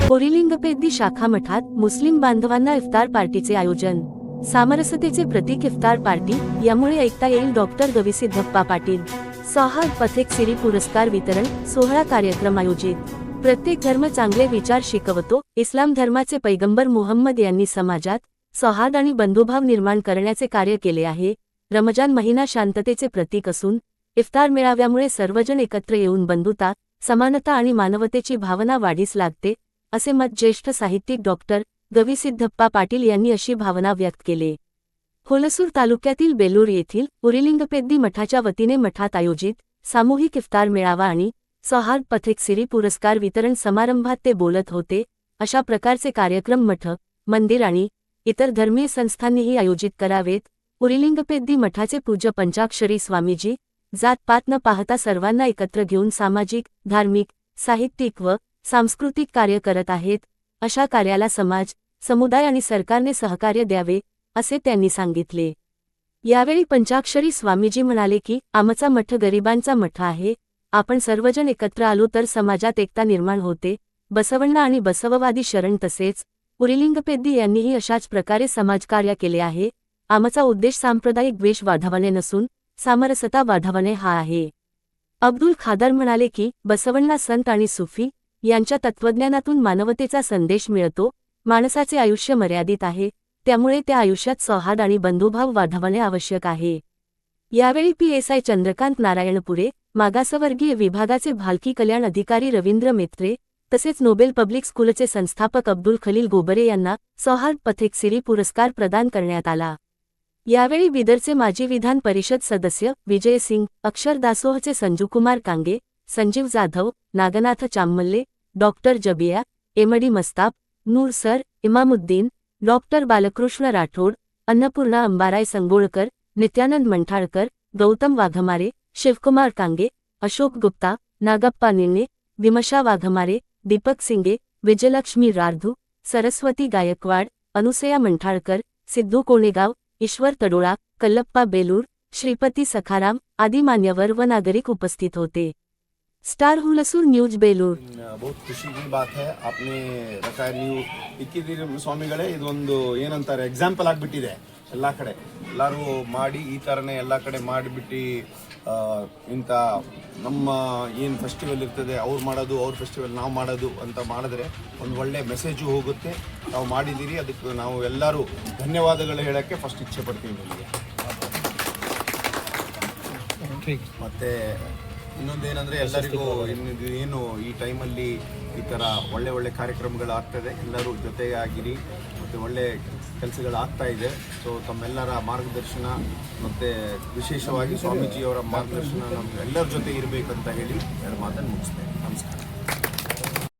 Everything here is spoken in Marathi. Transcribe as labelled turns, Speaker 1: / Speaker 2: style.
Speaker 1: बोरीलिंगपेद्दी शाखा मठात मुस्लिम बांधवांना इफ्तार पार्टीचे आयोजन। सामरस्यतेचे प्रतीक इफ्तार पार्टी, यामुळे ऐकता येईल डॉक्टर गविसिद्धप्पा पाटील। सौहार्द पथिक सिरी पुरस्कार वितरण सोहळा कार्यक्रम आयोजित। प्रत्येक धर्म चांगले विचार शिकवतो। इस्लाम धर्माचे पैगंबर मुहम्मद यांनी समाजात सौहार्द आणि बंधुभाव निर्माण करण्याचे कार्य केले आहे। रमजान महिना शांततेचे प्रतीक असून इफ्तार मेळाव्यामुळे सर्वजण एकत्र येऊन बंधुता, समानता आणि मानवतेची भावना वाढीस लागते, असे मत ज्येष्ठ साहित्यिक डॉक्टर गविसिद्धप्पा पाटील यांनी अशी भावना व्यक्त केले। हुलसूर तालुक्यातील बेलूर येथील बोरीलिंगपेद्दी मठाच्या वतीने मठात आयोजित सामूहिक इफ्तार मेळावा आणि सौहार्द पथिक सिरी पुरस्कार वितरण समारंभात ते बोलत होते। अशा प्रकारचे कार्यक्रम मठ, मंदिर आणि इतर धर्मीय संस्थांनीही आयोजित करावेत। बोरीलिंगपेद्दी मठाचे पूज्य पंचाक्षरी स्वामीजी जात-पात न पाहता सर्वांना एकत्र घेऊन सामाजिक, धार्मिक, साहित्यिक व सांस्कृतिक कार्य करत आहेत। अशा कार्याला समाज, समुदाय आणि सरकारने सहकार्य द्यावे, असे त्यांनी सांगितले। यावेळी पंचाक्षरी स्वामीजी म्हणाले की आमचा मठ गरिबांचा मठ आहे। आपण सर्वजण एकत्र आलो तर समाजात एकता निर्माण होते। बसवण्णा आणि बसववादी शरण तसेच बोरीलिंगपेद्दी यांनीही अशाच प्रकारे समाजकार्य केले आहे। आमचा उद्देश सांप्रदायिक द्वेष वाढवणे नसून सामरस्यता वाढवणे हा आहे। अब्दुल खादर म्हणाले की बसवण्णा संत आणि सुफी यांच्या तत्त्वज्ञानातून मानवतेचा संदेश मिळतो। माणसाचे आयुष्य मर्यादित आहे, त्यामुळे त्या आयुष्यात सौहार्द आणि बंधुभाव वाढवणे आवश्यक आहे। यावेळी PSI चंद्रकांत नारायणपुरे, मागासवर्गीय विभागाचे भालकी कल्याण अधिकारी रवींद्र मेत्रे तसेच नोबेल पब्लिक स्कूलचे संस्थापक अब्दुल खलील गोबरे यांना सौहार्द पथिक सिरी पुरस्कार प्रदान करण्यात आला। यावेळी बिदरचे माजी विधान परिषद सदस्य विजय सिंग, अक्षर दासोहचे Sanjukumar Kange, Sanjeev Jadhav, Nagnath Chamalle, doctor Jabiya, MD Mastap, Noor sir, Imamuddin, doctor Balkrishna Rathod, Annapurna Ambaray Sangolkar, Nityanand Manthalkar, Gautam Waghmare, Shivkumar Kange, Ashok Gupta, Nagappa Nirne, Vimsha Waghmare, Deepak Singe, Vijayalakshmi Raradhu, Saraswati Gaikwad, Anusaya Manthalkar, Siddhu Konegaon, Ishwar Tadola, Kallappa Belur, Shripati Sakharam आदी मान्यवर व नागरिक उपस्थित होते। Star Hulsur news Belur.
Speaker 2: बहुत खुशी की बात है, आपने रखा है न्यू ಇಕ್ಕಿದ್ದೀರಿ ಸ್ವಾಮಿಗಳೇ। ಇದೊಂದು ಏನಂತಾರೆ ಎಕ್ಸಾಂಪಲ್ ಆಗಿಬಿಟ್ಟಿದೆ ಎಲ್ಲ ಕಡೆ, ಎಲ್ಲರೂ ಮಾಡಿ ಈ ಥರನೇ ಎಲ್ಲ ಕಡೆ ಮಾಡಿಬಿಟ್ಟು ಇಂಥ ನಮ್ಮ ಏನು ಫೆಸ್ಟಿವಲ್ ಇರ್ತದೆ ಅವ್ರು ಮಾಡೋದು, ಅವ್ರ ಫೆಸ್ಟಿವಲ್ ನಾವು ಮಾಡೋದು ಅಂತ ಮಾಡಿದ್ರೆ ಒಂದು ಒಳ್ಳೆ ಮೆಸೇಜು ಹೋಗುತ್ತೆ। ನಾವು ಮಾಡಿದ್ದೀರಿ, ಅದಕ್ಕೆ ನಾವು ಎಲ್ಲರೂ ಧನ್ಯವಾದಗಳು ಹೇಳೋಕ್ಕೆ ಫಸ್ಟ್ ಇಚ್ಛೆ ಪಡ್ತೀವಿ ನಿಮಗೆ। ಮತ್ತು ಇನ್ನೊಂದೇನೆಂದರೆ ಎಲ್ಲರಿಗೂ ಏನು ಈ ಟೈಮಲ್ಲಿ ಈ ಥರ ಒಳ್ಳೆ ಒಳ್ಳೆ ಕಾರ್ಯಕ್ರಮಗಳಾಗ್ತದೆ, ಎಲ್ಲರೂ ಜೊತೆಯಾಗಿರಿ ಮತ್ತು ಒಳ್ಳೆ ಕೆಲಸಗಳಾಗ್ತಾ ಇದೆ। ಸೊ ತಮ್ಮೆಲ್ಲರ ಮಾರ್ಗದರ್ಶನ ಮತ್ತು ವಿಶೇಷವಾಗಿ ಸ್ವಾಮೀಜಿಯವರ ಮಾರ್ಗದರ್ಶನ ನಮ್ಮ ಎಲ್ಲರ ಜೊತೆ ಇರಬೇಕಂತ ಹೇಳಿ ಎರಡು ಮಾತನ್ನು ಮುಗಿಸ್ತೇನೆ। ನಮಸ್ಕಾರ।